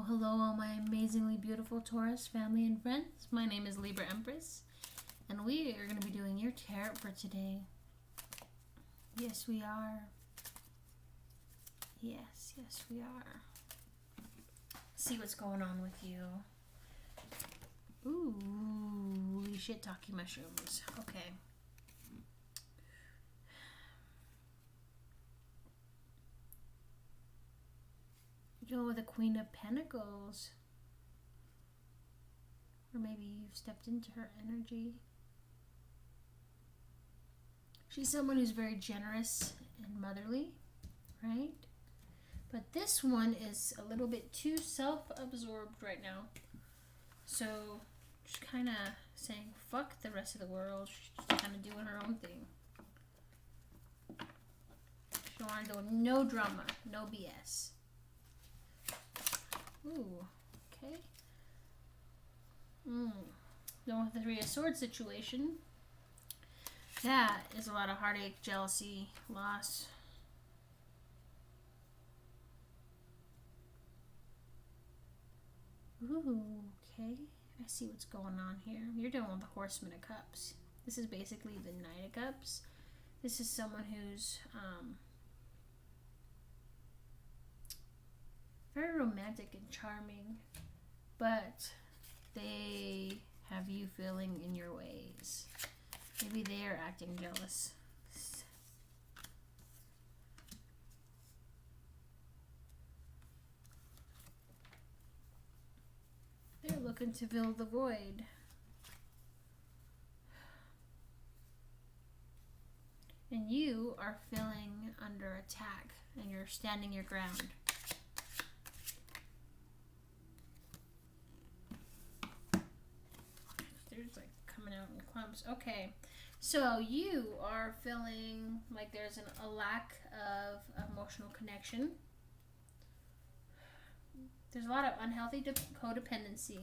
Hello, all my amazingly beautiful Taurus family and friends. My name is Libra Empress, and we are going to be doing your tarot for today. Yes, we are. Yes, we are. See what's going on with you. Ooh, shit talking mushrooms. Okay. You're dealing with the Queen of Pentacles. Or maybe you've stepped into her energy. She's someone who's very generous and motherly, right? But this one is a little bit too self-absorbed right now. So she's kind of saying, fuck the rest of the world. She's just kind of doing her own thing. She don't want to do no drama, no BS. Ooh, okay. Going with the Three of Swords situation. That is a lot of heartache, jealousy, loss. Ooh, okay. I see what's going on here. You're dealing with the Horseman of Cups. This is basically the Knight of Cups. This is someone who's very romantic and charming, but they have you feeling in your ways. Maybe they are acting jealous. They're looking to fill the void. And you are feeling under attack, and you're standing your ground. There's like coming out in clumps. Okay, so you are feeling like there's a lack of emotional connection. There's a lot of unhealthy codependency.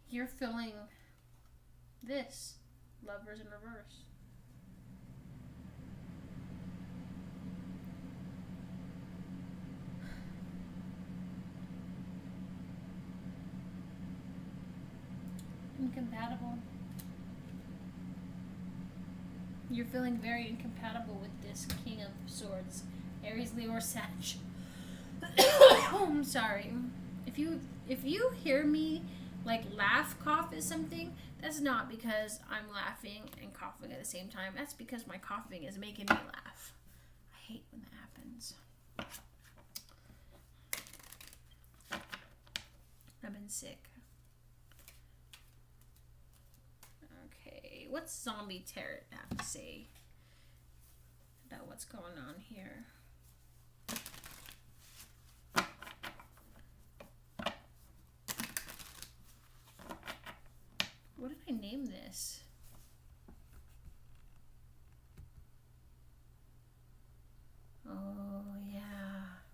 You're feeling this, Lovers in reverse. Incompatible. You're feeling very incompatible with this King of Swords, Aries, Leo, or Sag. I'm sorry. If you hear me like laugh, cough is something, that's not because I'm laughing and coughing at the same time. That's because my coughing is making me laugh. I hate when that happens. I've been sick. Okay, what's Zombie Tarot have to say about what's going on here? What did I name this? Oh, yeah.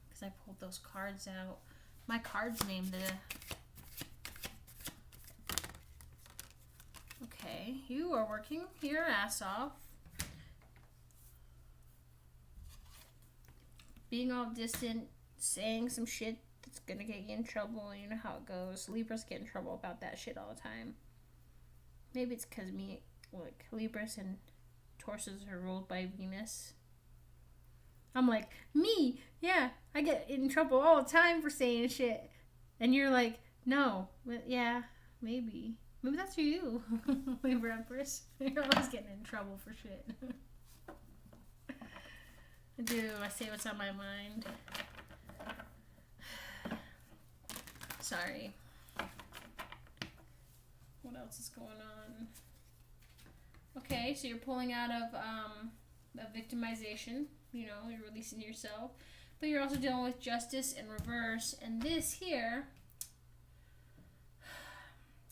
Because I pulled those cards out. My cards named the... Okay, you are working your ass off. Being all distant, saying some shit that's gonna get you in trouble. You know how it goes. Libras get in trouble about that shit all the time. Maybe it's because Libras and Tauruses are ruled by Venus. I'm like, me, yeah, I get in trouble all the time for saying shit. And you're like, no, but yeah, maybe. Maybe that's for you, Libra Empress. You're always getting in trouble for shit. I do. I say what's on my mind. Sorry. What else is going on? Okay, so you're pulling out of victimization. You know, you're releasing yourself. But you're also dealing with justice in reverse. And this here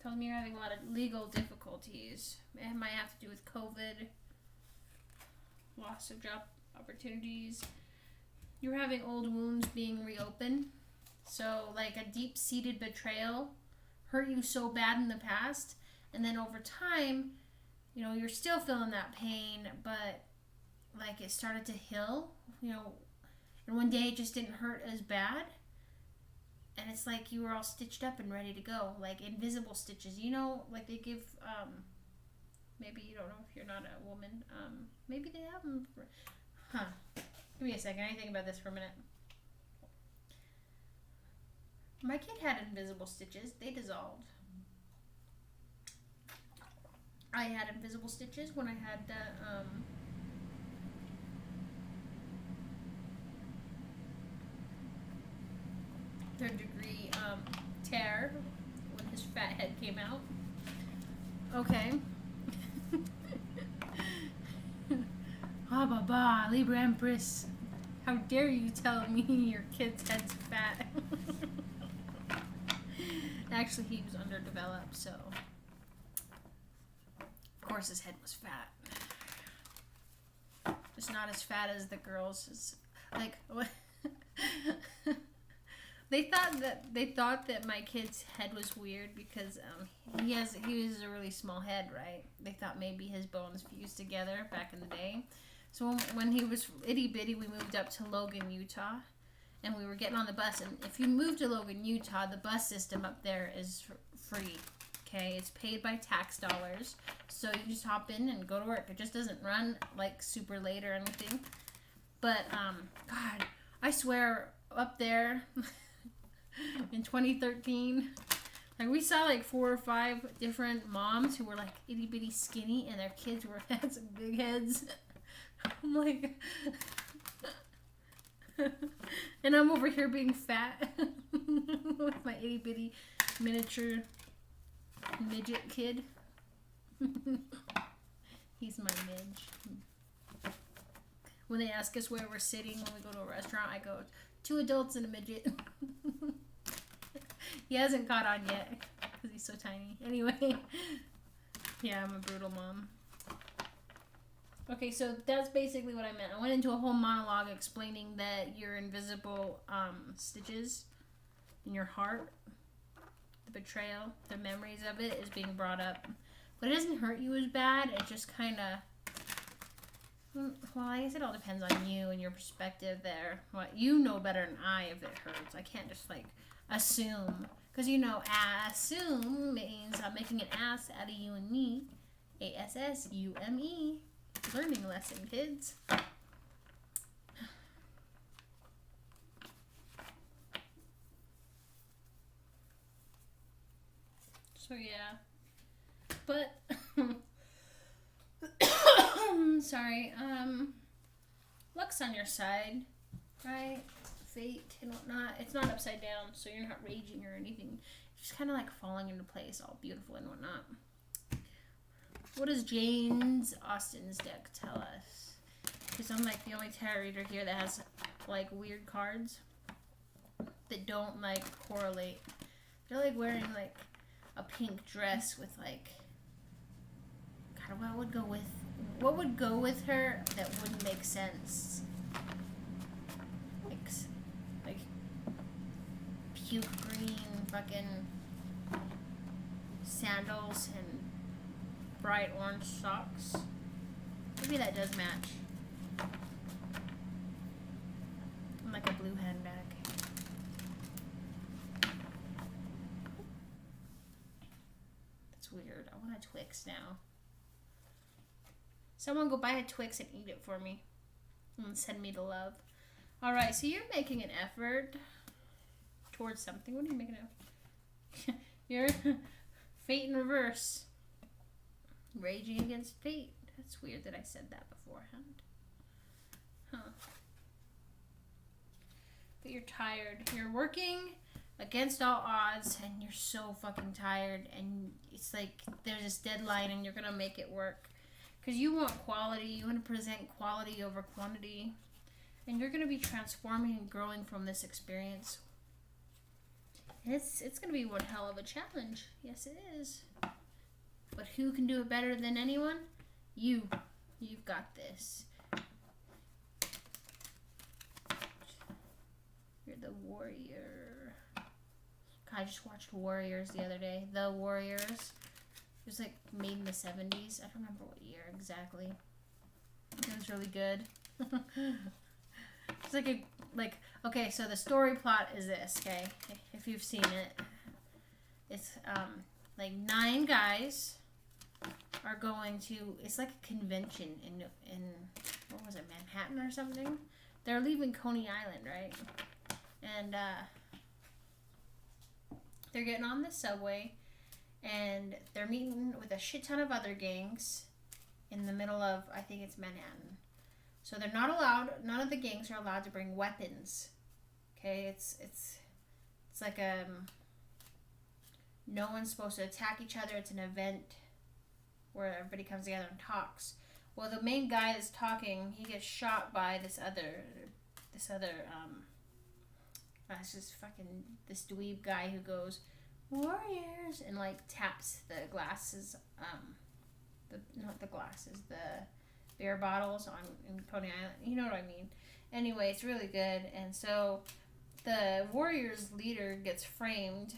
tells me you're having a lot of legal difficulties. It might have to do with COVID, loss of job opportunities. You're having old wounds being reopened. So, like a deep-seated betrayal hurt you so bad in the past, and then over time, you know, you're still feeling that pain, but like it started to heal, you know, and one day it just didn't hurt as bad, and it's like you were all stitched up and ready to go, like invisible stitches. You know, like they give. Maybe you don't know if you're not a woman. Maybe they have them. Huh. Give me a second. I need to think about this for a minute. My kid had invisible stitches. They dissolved. I had invisible stitches when I had the third degree tear when his fat head came out. Okay. Ah, Baba, Libra Empress. How dare you tell me your kid's head's fat? Actually, he was underdeveloped, so of course his head was fat. Just not as fat as the girls. Like, what? They thought that my kid's head was weird because he was a really small head, right? They thought maybe his bones fused together back in the day. So when he was itty bitty, we moved up to Logan, Utah, and we were getting on the bus. And if you move to Logan, Utah, the bus system up there is free. Okay, it's paid by tax dollars, so you just hop in and go to work. It just doesn't run like super late or anything. But God, I swear up there. In 2013, like we saw like 4 or 5 different moms who were like itty bitty skinny and their kids had some big heads. I'm like, and I'm over here being fat with my itty bitty miniature midget kid. He's my midge. When they ask us where we're sitting when we go to a restaurant, I go, 2 adults and a midget. He hasn't caught on yet because he's so tiny. Anyway, yeah, I'm a brutal mom. Okay, so that's basically what I meant. I went into a whole monologue explaining that your invisible stitches in your heart, the betrayal, the memories of it is being brought up. But it doesn't hurt you as bad. It just kind of... Well, I guess it all depends on you and your perspective there. What you know better than I if it hurts. I can't just like assume, because you know, assume means I'm making an ass out of you and me. ASSUME. Learning lesson, kids. So yeah, but. Sorry, luck's on your side, right? Fate and whatnot. It's not upside down, so you're not raging or anything. It's just kind of like falling into place, all beautiful and whatnot. What does James Austin's deck tell us? Because I'm like the only tarot reader here that has like weird cards that don't like correlate. They're like wearing like a pink dress with like, God, what would go with her that wouldn't make sense? Like puke green fucking sandals and bright orange socks. Maybe that does match. And like a blue handbag. That's weird. I want a Twix now. Someone go buy a Twix and eat it for me. And send me the love. Alright, so you're making an effort towards something. What are you making an effort? You're fate in reverse. Raging against fate. That's weird that I said that beforehand. Huh. But you're tired. You're working against all odds and you're so fucking tired. And it's like there's this deadline and you're going to make it work. Because you want quality. You want to present quality over quantity. And you're going to be transforming and growing from this experience. And it's going to be one hell of a challenge. Yes, it is. But who can do it better than anyone? You. You've got this. You're the warrior. God, I just watched Warriors the other day. The Warriors. It was like made in the 70s. I don't remember what year exactly. It was really good. It's like Okay, so the story plot is this, okay? If you've seen it, it's like 9 guys are going to, it's like a convention in what was it, Manhattan or something? They're leaving Coney Island, right? And they're getting on the subway, and they're meeting with a shit ton of other gangs in the middle of, I think it's Manhattan. So they're not allowed, none of the gangs are allowed to bring weapons. Okay, it's like no one's supposed to attack each other. It's an event where everybody comes together and talks. Well, the main guy that's talking, he gets shot by this other it's just fucking this dweeb guy who goes, "Warriors," and like taps the glasses, not the glasses, the beer bottles in Coney Island. You know what I mean? Anyway, it's really good. And so the Warriors leader gets framed.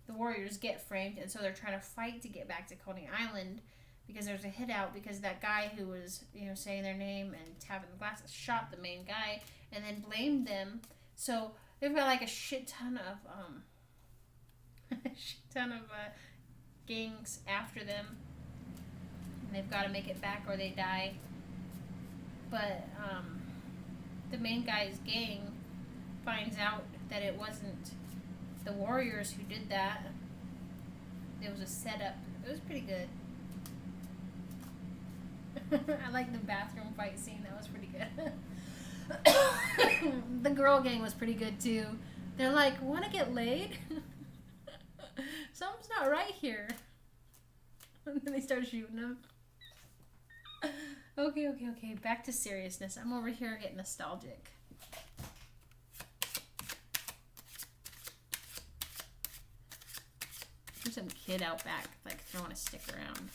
The Warriors get framed, and so they're trying to fight to get back to Coney Island because there's a hit out because that guy who was, saying their name and tapping the glasses shot the main guy and then blamed them. So they've got like a shit ton of gangs after them, and they've got to make it back or they die. But the main guy's gang finds out that it wasn't the Warriors who did that. It was a setup. It was pretty good. I like the bathroom fight scene. That was pretty good. The girl gang was pretty good too. They're like, "Want to get laid?" Something's not right here. And then they start shooting them. Okay. Back to seriousness. I'm over here getting nostalgic. There's some kid out back, like throwing a stick around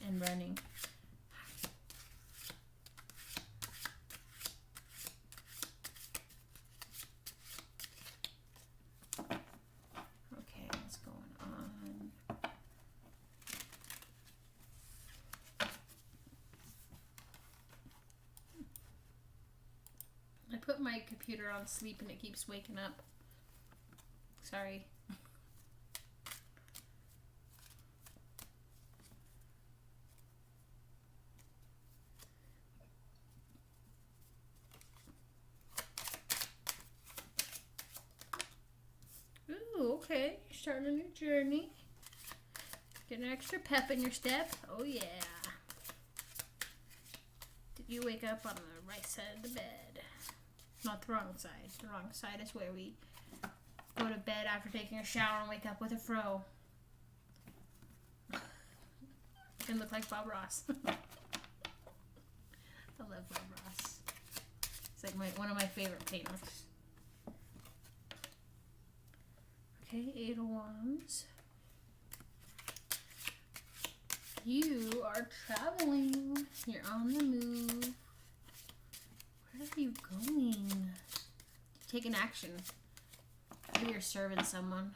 and running. Okay, what's going on? I put my computer on sleep and it keeps waking up. Sorry. Ooh, okay. You're starting a new journey. Getting an extra pep in your step. Oh yeah. Did you wake up on the right side of the bed? Not the wrong side. The wrong side is where we go to bed after taking a shower and wake up with a fro. And look like Bob Ross. I love Bob Ross. It's like one of my favorite painters. Okay, 8 of Wands. You are traveling. You're on the move. Where are you going? Taking action. Maybe you're serving someone.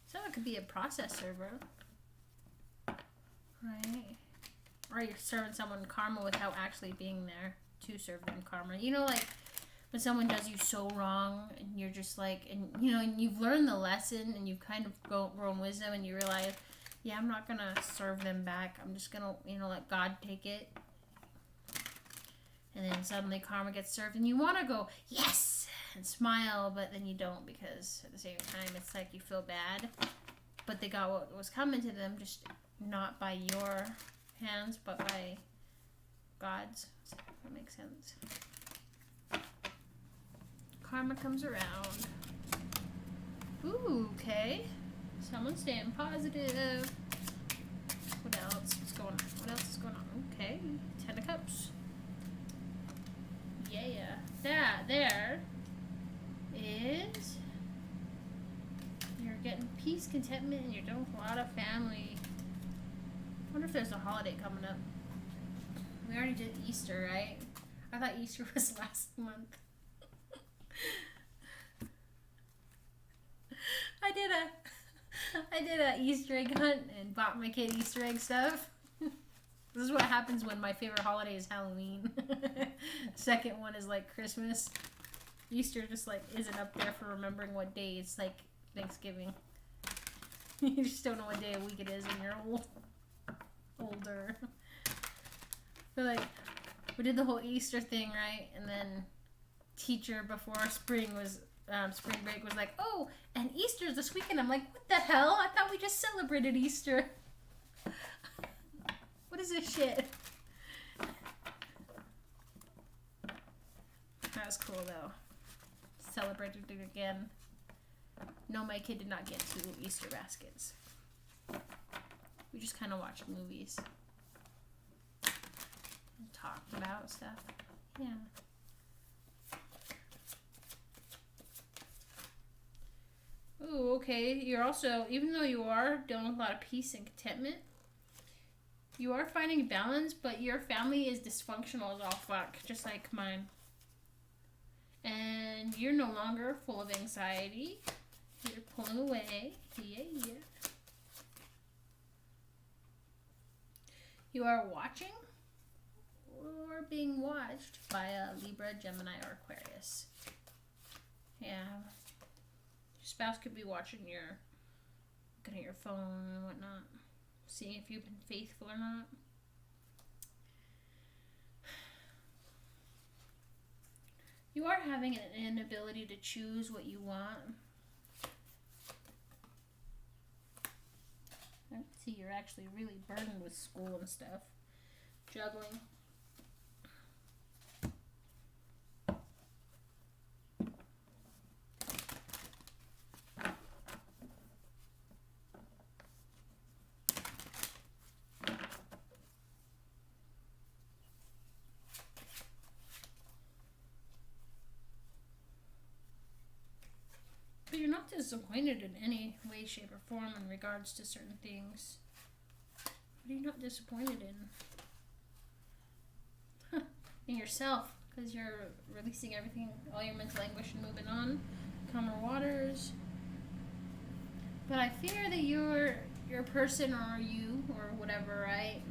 So it could be a process server. Right? Or you're serving someone karma without actually being there to serve them karma. You know, like when someone does you so wrong and you're just like, and you've learned the lesson and you've kind of grown wisdom and you realize, yeah, I'm not going to serve them back. I'm just going to, let God take it. And then suddenly karma gets served and you want to go, yes, and smile, but then you don't because at the same time it's like you feel bad. But they got what was coming to them, just not by your hands, but by God's. Does that make sense? Karma comes around. Ooh, okay. Someone's staying positive. What else? What's going on? What else is going on? Okay. 10 of Cups. Yeah. That there is you're getting peace, contentment, and you're doing a lot of family. I wonder if there's a holiday coming up. We already did Easter, right? I thought Easter was last month. I did a Easter egg hunt and bought my kid Easter egg stuff. This is what happens when my favorite holiday is Halloween. Second one is like Christmas. Easter just like isn't up there for remembering what day. It's like Thanksgiving. You just don't know what day of week it is when you're older. But like, we did the whole Easter thing, right? And then teacher before spring break was like, oh, and Easter's this weekend. I'm like, what the hell? I thought we just celebrated Easter. What is this shit? That was cool though. Celebrated it again. No, my kid did not get 2 Easter baskets. We just kind of watched movies. And talked about stuff. Yeah. Ooh, okay. You're also, even though you are dealing with a lot of peace and contentment, you are finding balance, but your family is dysfunctional as all fuck, just like mine. And you're no longer full of anxiety. You're pulling away. Yeah. You are watching or being watched by a Libra, Gemini, or Aquarius. Yeah. Your spouse could be watching looking at your phone and whatnot. Seeing if you've been faithful or not. You are having an inability to choose what you want. Let's see, you're actually really burdened with school and stuff. Juggling. But you're not disappointed in any way, shape, or form in regards to certain things. What are you not disappointed in? In yourself, because you're releasing everything, all your mental anguish and moving on. Calmer waters. But I fear that your person or you or whatever, right?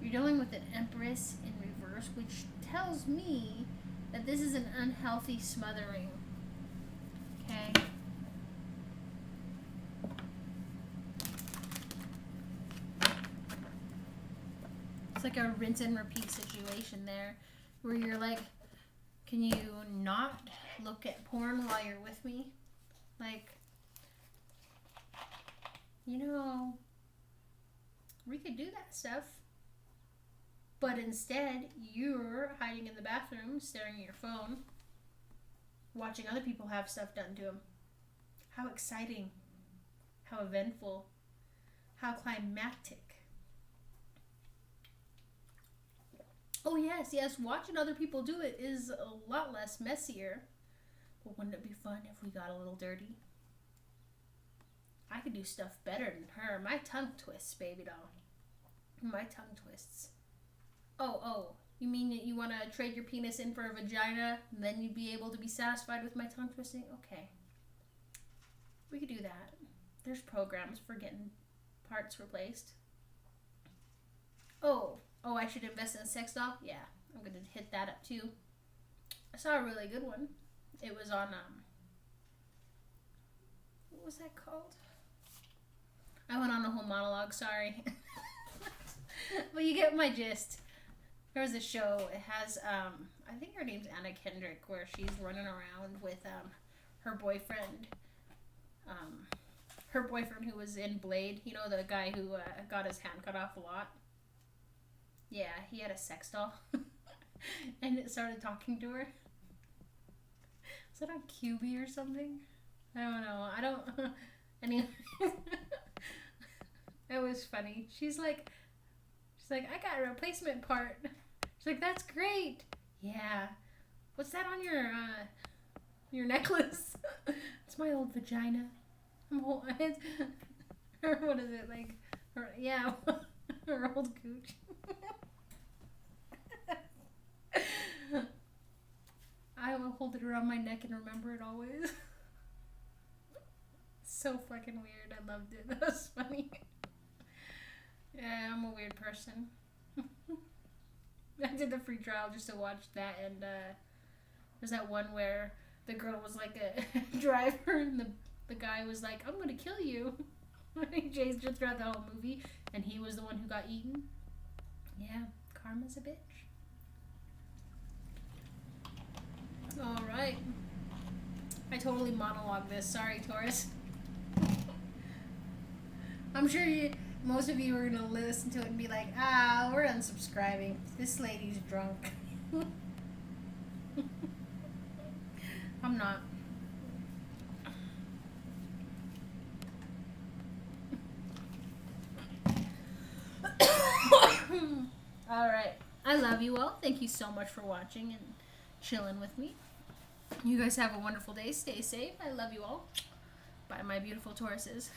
You're dealing with an Empress in reverse, which tells me that this is an unhealthy smothering. Okay? It's like a rinse and repeat situation there, where you're like, can you not look at porn while you're with me? Like, we could do that stuff. But instead, you're hiding in the bathroom, staring at your phone, watching other people have stuff done to them. How exciting. How eventful. How climactic. Oh, yes. Watching other people do it is a lot less messier. But wouldn't it be fun if we got a little dirty? I could do stuff better than her. My tongue twists, baby doll. My tongue twists. Oh, you mean that you want to trade your penis in for a vagina, and then you'd be able to be satisfied with my tongue twisting? Okay. We could do that. There's programs for getting parts replaced. Oh, I should invest in a sex doll? Yeah, I'm going to hit that up too. I saw a really good one. It was on, what was that called? I went on a whole monologue, sorry. But you get my gist. There was a show, it has, I think her name's Anna Kendrick, where she's running around with, her boyfriend. Her boyfriend who was in Blade, the guy who got his hand cut off a lot. Yeah, he had a sex doll. And it started talking to her. Was that on QB or something? I don't know. Anyway. It was funny. She's like, I got a replacement part. She's like, that's great. Yeah. What's that on your necklace? It's my old vagina. What is it, like, her old gooch. I will hold it around my neck and remember it always. So fucking weird. I loved it. That was funny. Yeah, I'm a weird person. I did the free trial just to watch that, and there's that one where the girl was like a driver, and the guy was like, "I'm gonna kill you." He chased her throughout the whole movie, and he was the one who got eaten. Yeah, karma's a bitch. All right. I totally monologued this. Sorry, Taurus. I'm sure most of you are going to listen to it and be like, we're unsubscribing. This lady's drunk. I'm not. Alright. I love you all. Thank you so much for watching and chilling with me. You guys have a wonderful day. Stay safe. I love you all. Bye, my beautiful Tauruses.